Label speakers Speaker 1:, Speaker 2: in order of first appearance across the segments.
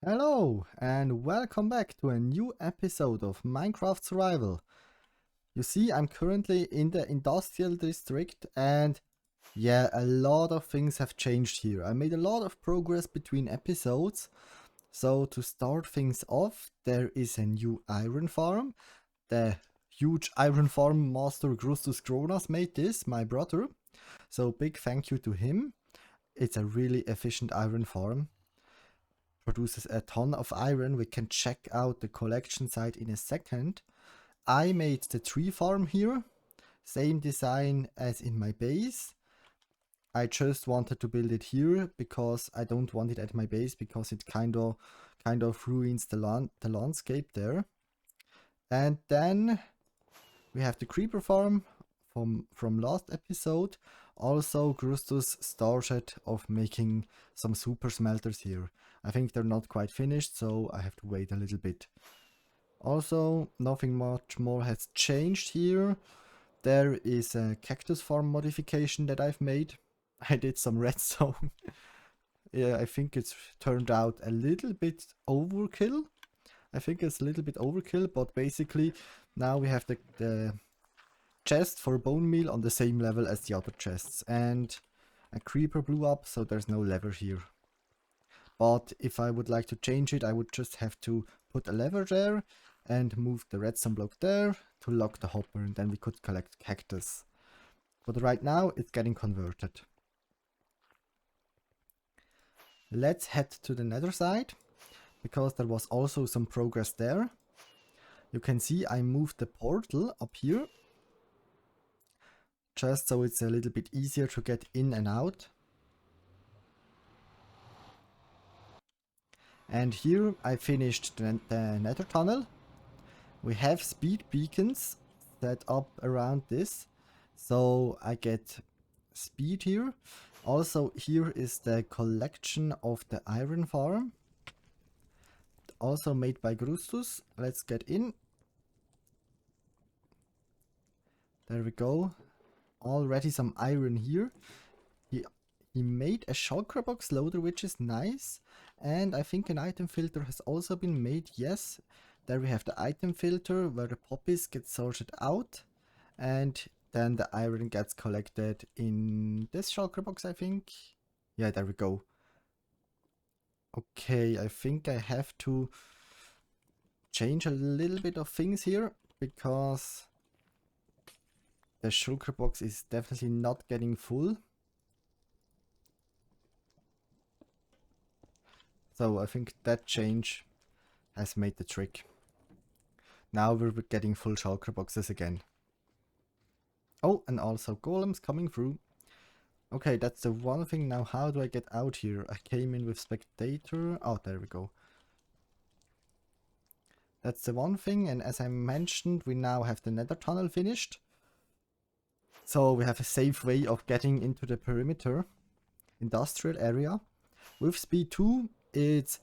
Speaker 1: Hello and welcome back to a new episode of Minecraft Survival. You see, I'm currently in the industrial district and yeah, a lot of things have changed here. I made a lot of progress between episodes. So to start things off, there is a new iron farm. The huge iron farm master Grustus Kronas made this, my brother. So big thank you to him. It's a really efficient iron farm. Produces a ton of iron. We can check out the collection site in a second. I made the tree farm here. Same design as in my base. I just wanted to build it here because I don't want it at my base because it kind of ruins the landscape there. And then we have the creeper farm from last episode. Also, Grustus started of making some super smelters here. I think they're not quite finished, so I have to wait a little bit. Also, nothing much more has changed here. There is a cactus farm modification that I've made. I did some redstone. Yeah, I think it's turned out a little bit overkill. But basically now we have the chest for bone meal on the same level as the other chests, and a creeper blew up, so there's no lever here. But if I would like to change it, I would just have to put a lever there and move the redstone block there to lock the hopper, and then we could collect cactus. But right now it's getting converted. Let's head to the nether side, because there was also some progress there. You can see I moved the portal up here, just so it's a little bit easier to get in and out. And here I finished the nether tunnel. We have speed beacons set up around this, so I get speed here. Also, here is the collection of the iron farm, also made by Grustus. Let's get in. There we go. Already some iron here. He made a shulker box loader, which is nice. And I think an item filter has also been made. Yes, there we have the item filter where the poppies get sorted out. And then the iron gets collected in this shulker box, I think. Yeah, there we go. Okay, I think I have to change a little bit of things here, because the shulker box is definitely not getting full. So I think that change has made the trick. Now we're getting full shulker boxes again. Oh, and also golems coming through. Okay, that's the one thing. Now how do I get out here? I came in with spectator. Oh, there we go. That's the one thing, and as I mentioned, we now have the nether tunnel finished. So we have a safe way of getting into the perimeter industrial area. With speed 2, it's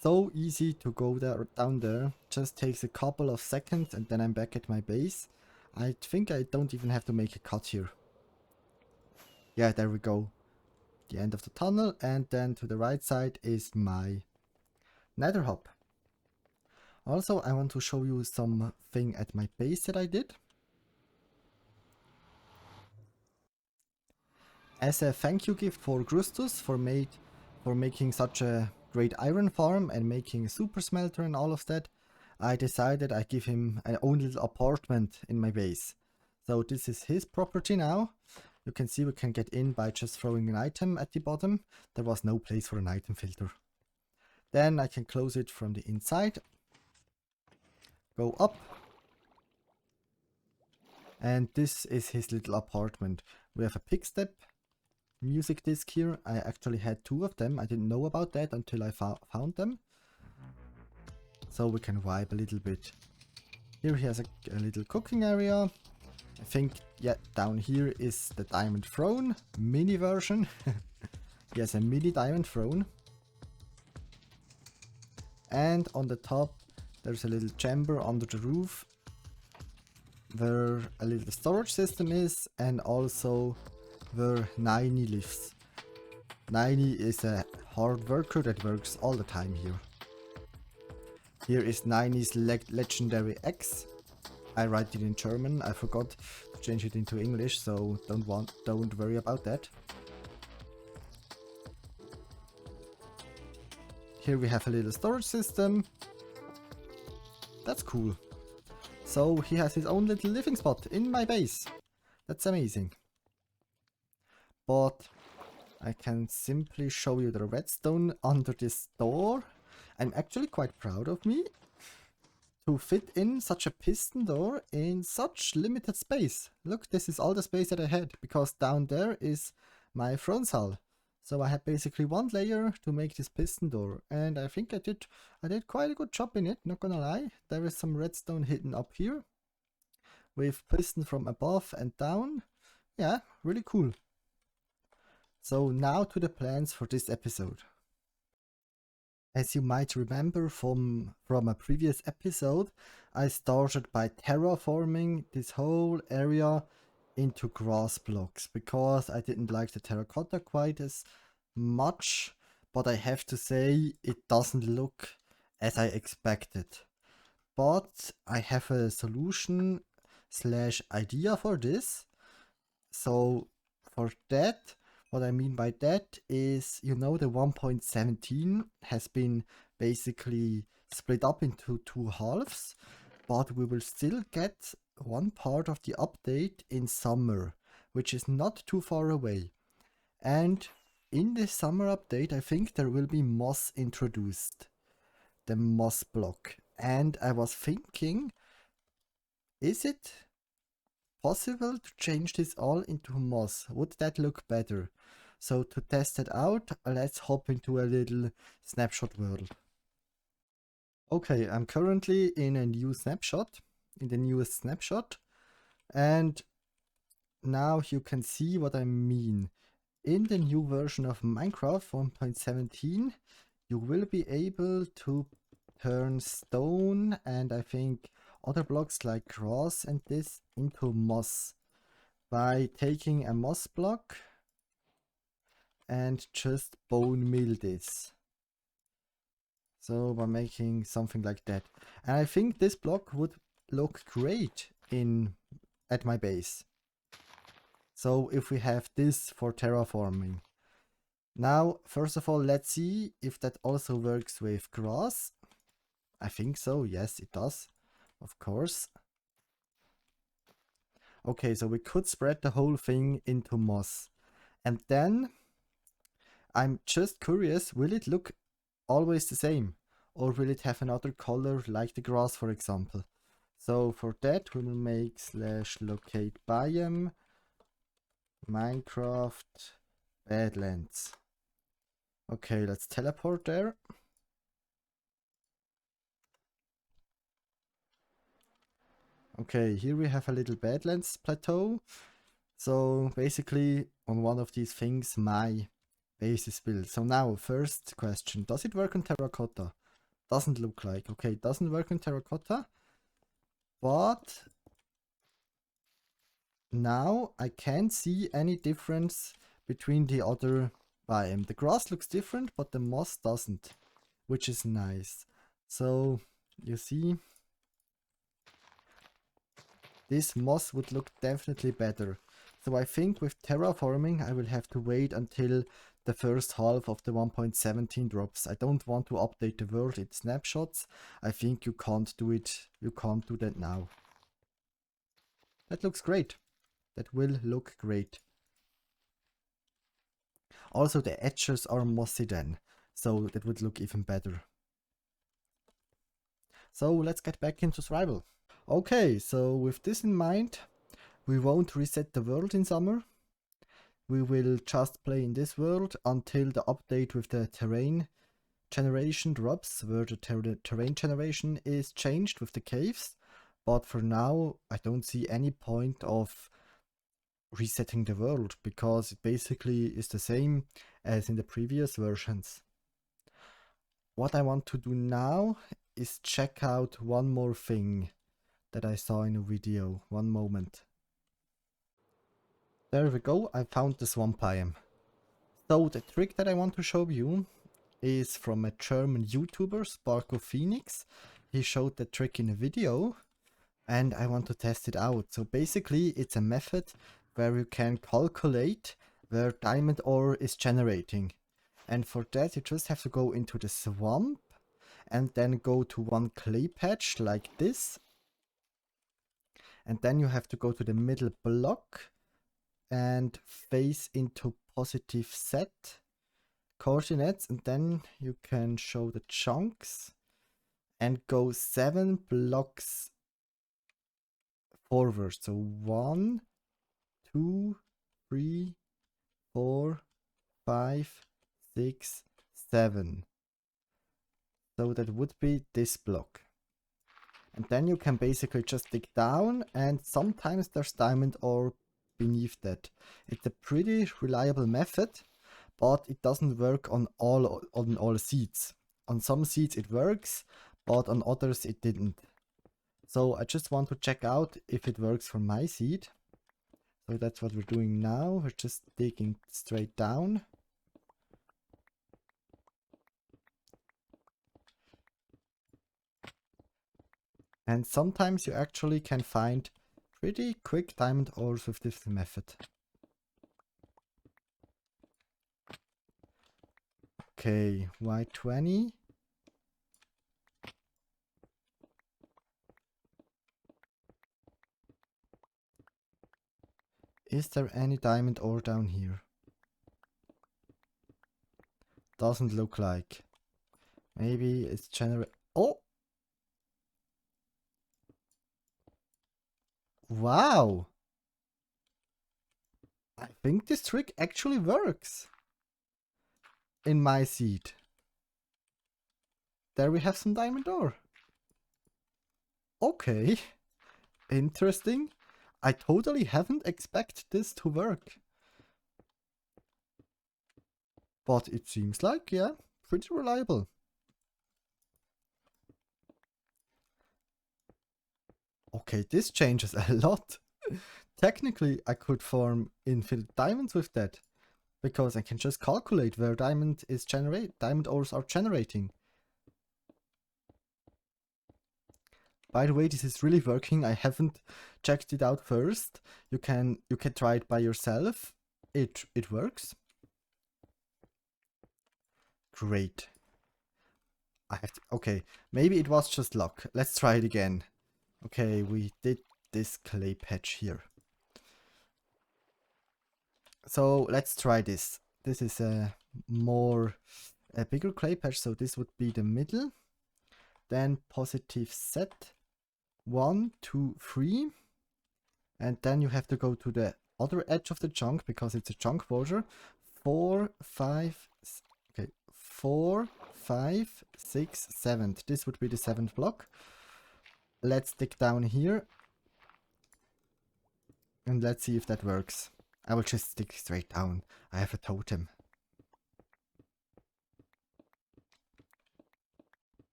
Speaker 1: so easy to go down there. Just takes a couple of seconds and then I'm back at my base. I think I don't even have to make a cut here. Yeah, there we go. The end of the tunnel, and then to the right side is my nether hub. Also, I want to show you something at my base that I did. As a thank you gift for Grustus for making such a great iron farm and making a super smelter and all of that, I decided I give him an own little apartment in my base. So this is his property now. You can see we can get in by just throwing an item at the bottom. There was no place for an item filter. Then I can close it from the inside. Go up. And this is his little apartment. We have a pick step music disc here. I actually had 2 of them. I didn't know about that until I found them. So we can vibe a little bit. Here he has a little cooking area. I think, yeah, down here is the diamond throne mini version. He has a mini diamond throne. And on the top there's a little chamber under the roof where a little storage system is, and also where Nini lives. Nini is a hard worker that works all the time here. Here is 90's legendary X. I write it in German. I forgot to change it into English, so don't worry about that. Here we have a little storage system. That's cool. So he has his own little living spot in my base. That's amazing. But I can simply show you the redstone under this door. I'm actually quite proud of me to fit in such a piston door in such limited space. Look, this is all the space that I had, because down there is my front hull. So I had basically one layer to make this piston door, and I think I did quite a good job in it, not gonna lie. There is some redstone hidden up here with piston from above and down. Yeah, really cool. So now to the plans for this episode. As you might remember from a previous episode, I started by terraforming this whole area into grass blocks because I didn't like the terracotta quite as much, but I have to say it doesn't look as I expected. But I have a solution slash idea for this. So for that, what I mean by that is, you know, the 1.17 has been basically split up into two halves, but we will still get one part of the update in summer, which is not too far away. And in the summer update, I think there will be moss introduced, the moss block. And I was thinking, is it possible to change this all into moss? Would that look better? So to test it out, let's hop into a little snapshot world. Okay, I'm currently in a new snapshot, in the newest snapshot, and now you can see what I mean. In the new version of Minecraft 1.17, you will be able to turn stone and I think other blocks like grass and this into moss by taking a moss block and just bone meal this. So by making something like that. And I think this block would look great at my base. So if we have this for terraforming. Now, first of all, let's see if that also works with grass. I think so. Yes, it does. Of course. Okay, so we could spread the whole thing into moss. And then I'm just curious, will it look always the same? Or will it have another color like the grass, for example? So for that we will make /locate biome Minecraft Badlands. Okay, let's teleport there. Okay, here we have a little Badlands plateau. So basically on one of these things my base is built. So now first question, does it work on terracotta? Doesn't look like. Okay, it doesn't work on terracotta. But now I can't see any difference between the other biome. The grass looks different, but the moss doesn't, which is nice. So you see, this moss would look definitely better. So I think with terraforming I will have to wait until the first half of the 1.17 drops. I don't want to update the world in snapshots. I think you can't do it. You can't do that now. That looks great. That will look great. Also the edges are mossy then, so that would look even better. So let's get back into survival. Okay, so with this in mind, we won't reset the world in summer. We will just play in this world until the update with the terrain generation drops, where the terrain generation is changed with the caves. But for now, I don't see any point of resetting the world, because it basically is the same as in the previous versions. What I want to do now is check out one more thing that I saw in a video. One moment. There we go, I found the swamp biome. So the trick that I want to show you is from a German YouTuber, Sparko Phoenix. he showed the trick in a video and I want to test it out. So basically it's a method where you can calculate where diamond ore is generating. And for that you just have to go into the swamp and then go to one clay patch like this. And then you have to go to the middle block and face into positive set coordinates, and then you can show the chunks and go 7 blocks forward. So 1, 2, 3, 4, 5, 6, 7. So that would be this block. And then you can basically just dig down, and sometimes there's diamond ore beneath that. It's a pretty reliable method, but it doesn't work on all seeds. On some seeds it works, but on others it didn't. So I just want to check out if it works for my seed. So that's what we're doing now. We're just digging straight down. And sometimes you actually can find pretty quick diamond ores with this method. Okay, Y20. Is there any diamond ore down here? Doesn't look like. Maybe it's Oh! Wow! I think this trick actually works. In my seed. There we have some diamond ore. Okay. Interesting. I totally haven't expected this to work. But it seems like, yeah, pretty reliable. Okay, this changes a lot. Technically, I could farm infinite diamonds with that, because I can just calculate where diamond ores are generating. By the way, this is really working. I haven't checked it out first. You can try it by yourself. It works. Great. Okay, maybe it was just luck. Let's try it again. Okay, we did this clay patch here. So let's try this. This is a bigger clay patch, so this would be the middle. Then positive set 1, 2, 3. And then you have to go to the other edge of the chunk because it's a chunk border. 4, 5, okay, 4, 5, 6, 7. This would be the 7th block. Let's dig down here. And let's see if that works. I will just dig straight down. I have a totem.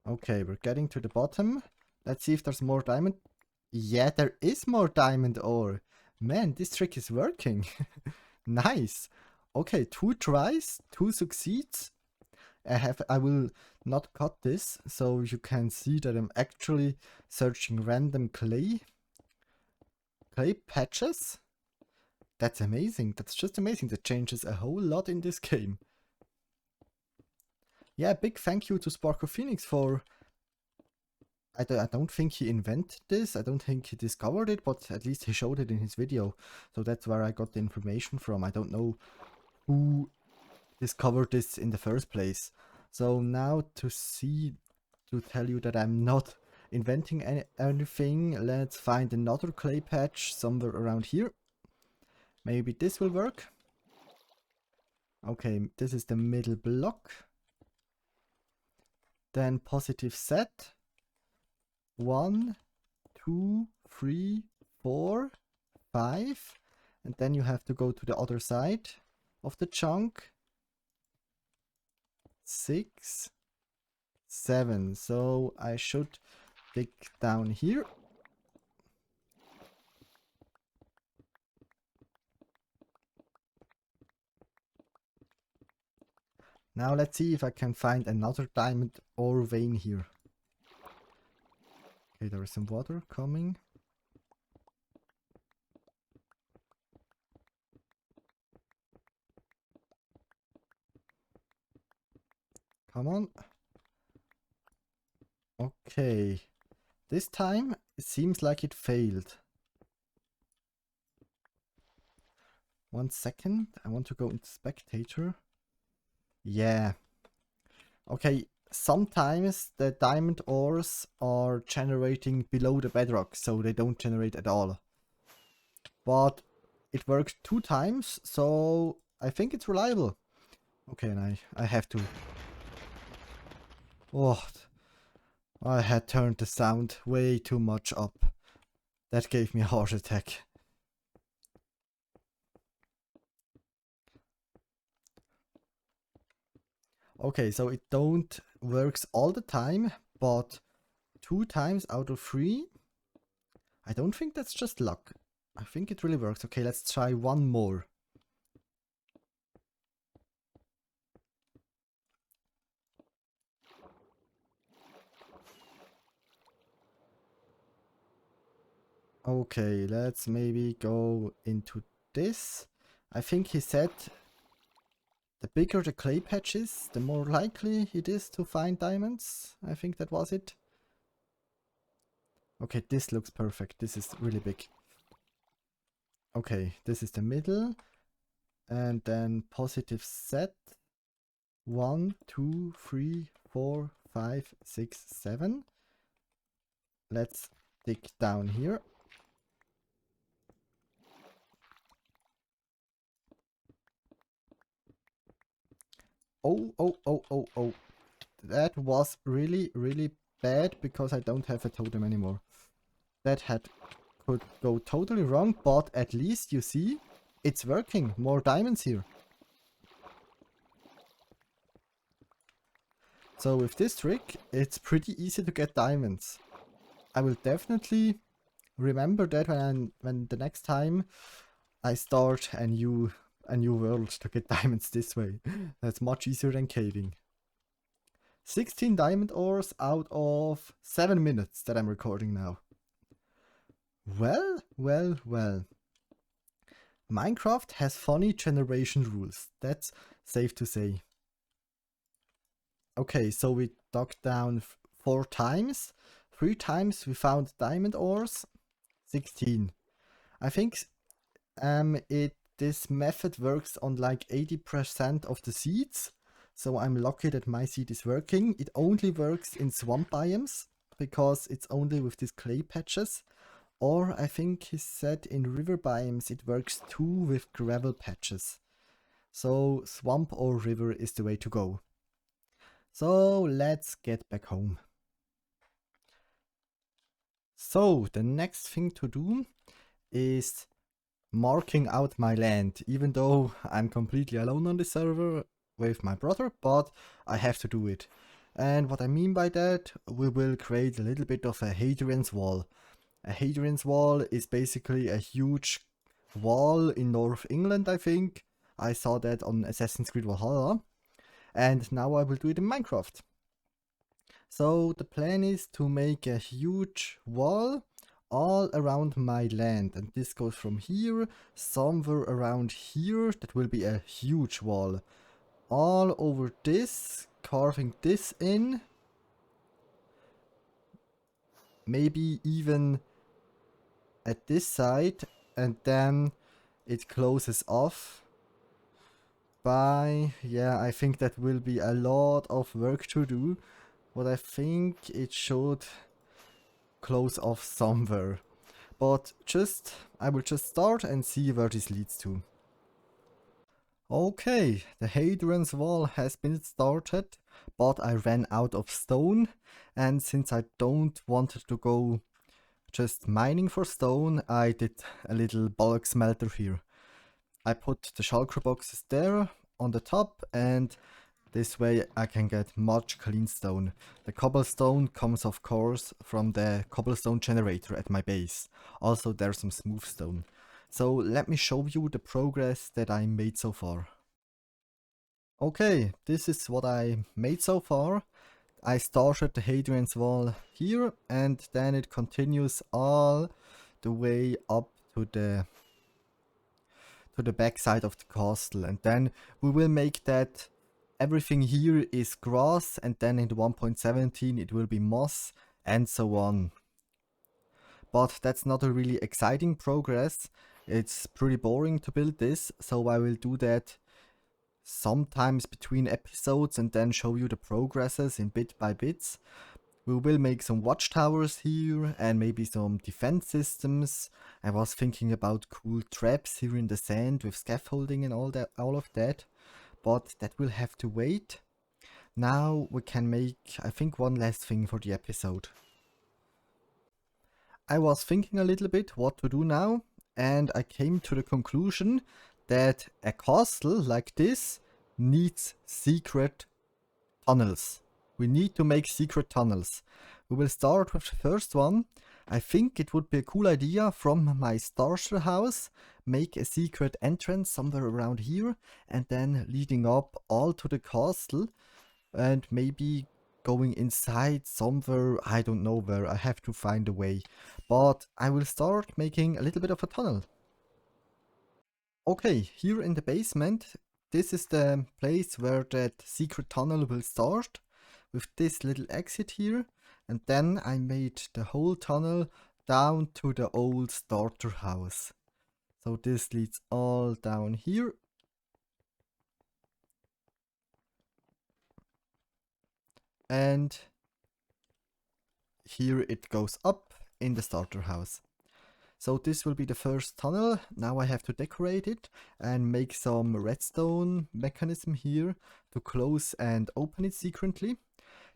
Speaker 1: Okay, we're getting to the bottom. Let's see if there's more diamond. Yeah, there is more diamond ore. Man, this trick is working. Nice. Okay, 2 tries, 2 succeeds. I will not cut this, so you can see that I'm actually searching random clay patches. That's amazing. That's just amazing. That changes a whole lot in this game. Yeah, big thank you to Sparkle Phoenix for... I don't think he invented this. I don't think he discovered it, but at least he showed it in his video. So that's where I got the information from. I don't know who discovered this in the first place. So now to tell you that I'm not inventing anything, let's find another clay patch somewhere around here. Maybe this will work. Okay, this is the middle block. Then positive set. 1, 2, 3, 4, 5. And then you have to go to the other side of the chunk. 6, 7. So I should dig down here. Now let's see if I can find another diamond ore vein here. Okay, there is some water coming. Come on. Okay. This time it seems like it failed. 1 second. I want to go into spectator. Yeah. Okay. Sometimes the diamond ores are generating below the bedrock, so they don't generate at all. But it worked 2 times, so I think it's reliable. Okay, and I have to... Oh, I had turned the sound way too much up. That gave me a heart attack. Okay, so it don't works all the time, but 2 times out of 3. I don't think that's just luck. I think it really works. Okay, let's try one more. Okay, let's maybe go into this. I think he said the bigger the clay patch is, the more likely it is to find diamonds. I think that was it. Okay, this looks perfect. This is really big. Okay, this is the middle. And then positive set. 1, 2, 3, 4, 5, 6, 7. Let's dig down here. Oh, oh, oh, oh, oh. That was really, really bad because I don't have a totem anymore. That could go totally wrong, but at least you see it's working. More diamonds here. So with this trick, it's pretty easy to get diamonds. I will definitely remember that when the next time I start a new world to get diamonds this way. That's much easier than caving. 16 diamond ores out of 7 minutes that I'm recording now. Well, well, well. Minecraft has funny generation rules. That's safe to say. Okay, so we dug down 4 times. 3 times we found diamond ores. 16. I think this method works on like 80% of the seeds. So I'm lucky that my seed is working. It only works in swamp biomes because it's only with these clay patches. Or I think he said in river biomes it works too with gravel patches. So swamp or river is the way to go. So let's get back home. So the next thing to do is marking out my land, even though I'm completely alone on the server with my brother, but I have to do it. And what I mean by that, we will create a little bit of a Hadrian's Wall. A Hadrian's Wall is basically a huge wall in North England, I think. I saw that on Assassin's Creed Valhalla. And now I will do it in Minecraft. So the plan is to make a huge wall all around my land, and this goes from here somewhere around here. That will be a huge wall all over this, carving this in, maybe even at this side, and then it closes off by, yeah, I think that will be a lot of work to do, but I think it should close off somewhere. But I will just start and see where this leads to. Okay, the Hadrian's Wall has been started, but I ran out of stone, and since I don't want to go just mining for stone, I did a little bulk smelter here. I put the shulker boxes there on the top, and this way I can get much clean stone. The cobblestone comes of course from the cobblestone generator at my base. Also there's some smooth stone. So let me show you the progress that I made so far. Okay, this is what I made so far. I started the Hadrian's Wall here, and then it continues all the way up to the back side of the castle, and then we will make that everything here is grass, and then in the 1.17 it will be moss and so on. But that's not a really exciting progress. It's pretty boring to build this, so I will do that sometimes between episodes and then show you the progresses in bit by bits. We will make some watchtowers here and maybe some defense systems. I was thinking about cool traps here in the sand with scaffolding and all of that, but that will have to wait. Now we can make, I think, one last thing for the episode. I was thinking a little bit what to do now, and I came to the conclusion that a castle like this needs secret tunnels. We need to make secret tunnels. We will start with the first one. I think it would be a cool idea from my starter house, make a secret entrance somewhere around here, and then leading up all to the castle, and maybe going inside somewhere, I don't know where, I have to find a way. But I will start making a little bit of a tunnel. Okay, here in the basement, this is the place where that secret tunnel will start, with this little exit here, and then I made the whole tunnel down to the old starter house. So this leads all down here. And here it goes up in the starter house. So this will be the first tunnel. Now I have to decorate it and make some redstone mechanism here to close and open it secretly.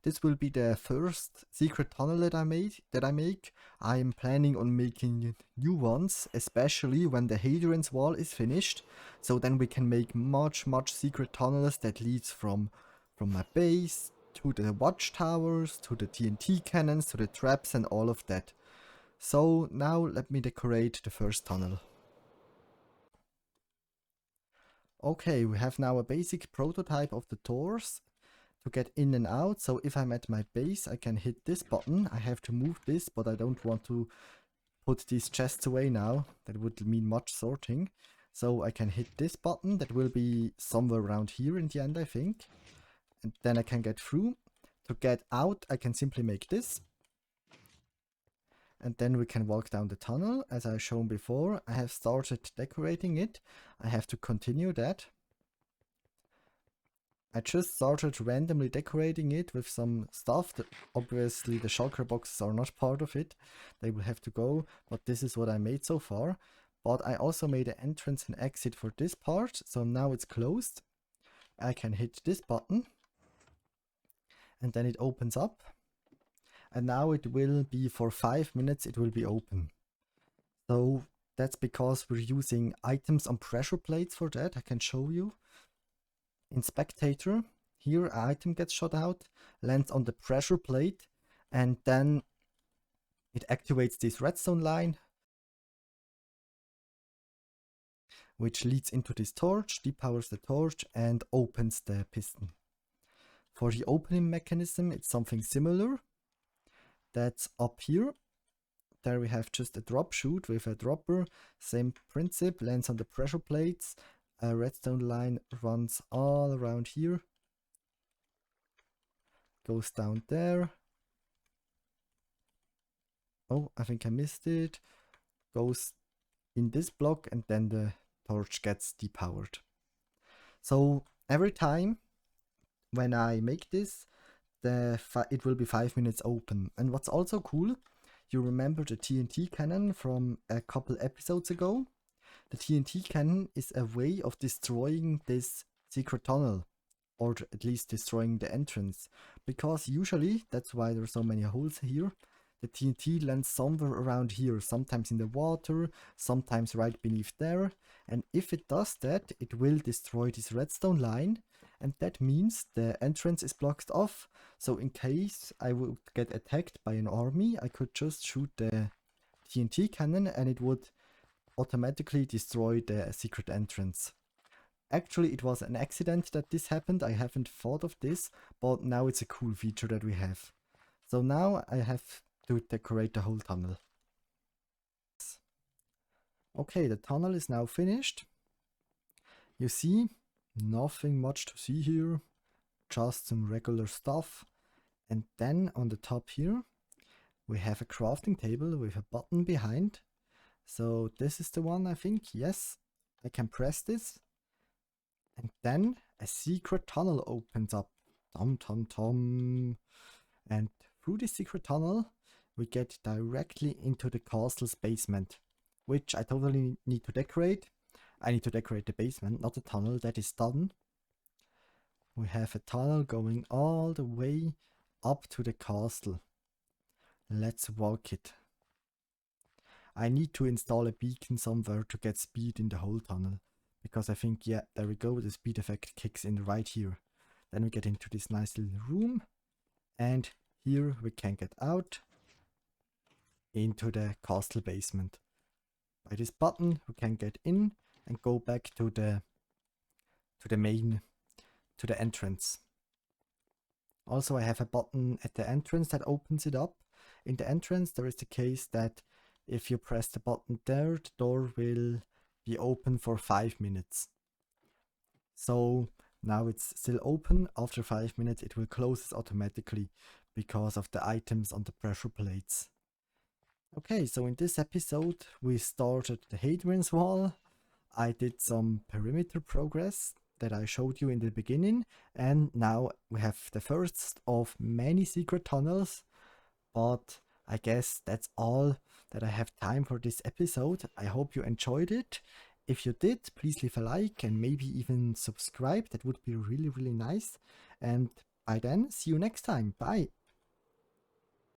Speaker 1: This will be the first secret tunnel that I make. I am planning on making new ones, especially when the Hadrian's Wall is finished. So then we can make much secret tunnels that leads from my base to the watchtowers, to the TNT cannons, to the traps and all of that. So now let me decorate the first tunnel. Okay, we have now a basic prototype of the doors to get in and out. So if I'm at my base, I can hit this button. I have to move this, but I don't want to put these chests away now. That would mean much sorting. So I can hit this button. That will be somewhere around here in the end, I think. And then I can get through. To get out, I can simply make this. And then we can walk down the tunnel. As I've shown before, I have started decorating it. I have to continue that. I just started randomly decorating it with some stuff. That obviously the shulker boxes are not part of it. They will have to go, but this is what I made so far. But I also made an entrance and exit for this part, so now it's closed. I can hit this button and then it opens up. And now it will be for 5 minutes, it will be open. So that's because we're using items on pressure plates for that. I can show you. In Spectator, here an item gets shot out, lands on the pressure plate, and then it activates this redstone line, which leads into this torch, depowers the torch, and opens the piston. For the opening mechanism, it's something similar. That's up here. There we have just a drop chute with a dropper. Same principle, lands on the pressure plates. A redstone line runs all around here. Goes down there. Oh, I think I missed it. Goes in this block and then the torch gets depowered. So every time when I make this, it will be 5 minutes open. And what's also cool, you remember the TNT cannon from a couple episodes ago? The TNT cannon is a way of destroying this secret tunnel, or at least destroying the entrance, because usually, that's why there are so many holes here, the TNT lands somewhere around here, sometimes in the water, sometimes right beneath there, and if it does that, it will destroy this redstone line, and that means the entrance is blocked off. So in case I would get attacked by an army, I could just shoot the TNT cannon and it would automatically destroy the secret entrance. Actually, it was an accident that this happened. I haven't thought of this, but now it's a cool feature that we have. So now I have to decorate the whole tunnel. Okay, the tunnel is now finished. You see, nothing much to see here, just some regular stuff. And then on the top here, we have a crafting table with a button behind. So this is the one, I think. Yes, I can press this. And then a secret tunnel opens up. Tom, tom, tom. And through this secret tunnel, we get directly into the castle's basement, which I totally need to decorate. I need to decorate the basement, not the tunnel. That is done. We have a tunnel going all the way up to the castle. Let's walk it. I need to install a beacon somewhere to get speed in the whole tunnel. Because I think, yeah, there we go, the speed effect kicks in right here. Then we get into this nice little room. And here we can get out into the castle basement. By this button we can get in and go back to the entrance. Also I have a button at the entrance that opens it up. In the entrance there is the case that if you press the button there, the door will be open for 5 minutes. So now it's still open. After 5 minutes it will close automatically because of the items on the pressure plates. Okay, so in this episode we started the Hadrian's Wall. I did some perimeter progress that I showed you in the beginning, and now we have the first of many secret tunnels. But I guess that's all that I have time for this episode. I hope you enjoyed it. If you did, please leave a like and maybe even subscribe. That would be really, really nice. And by then, see you next time. Bye.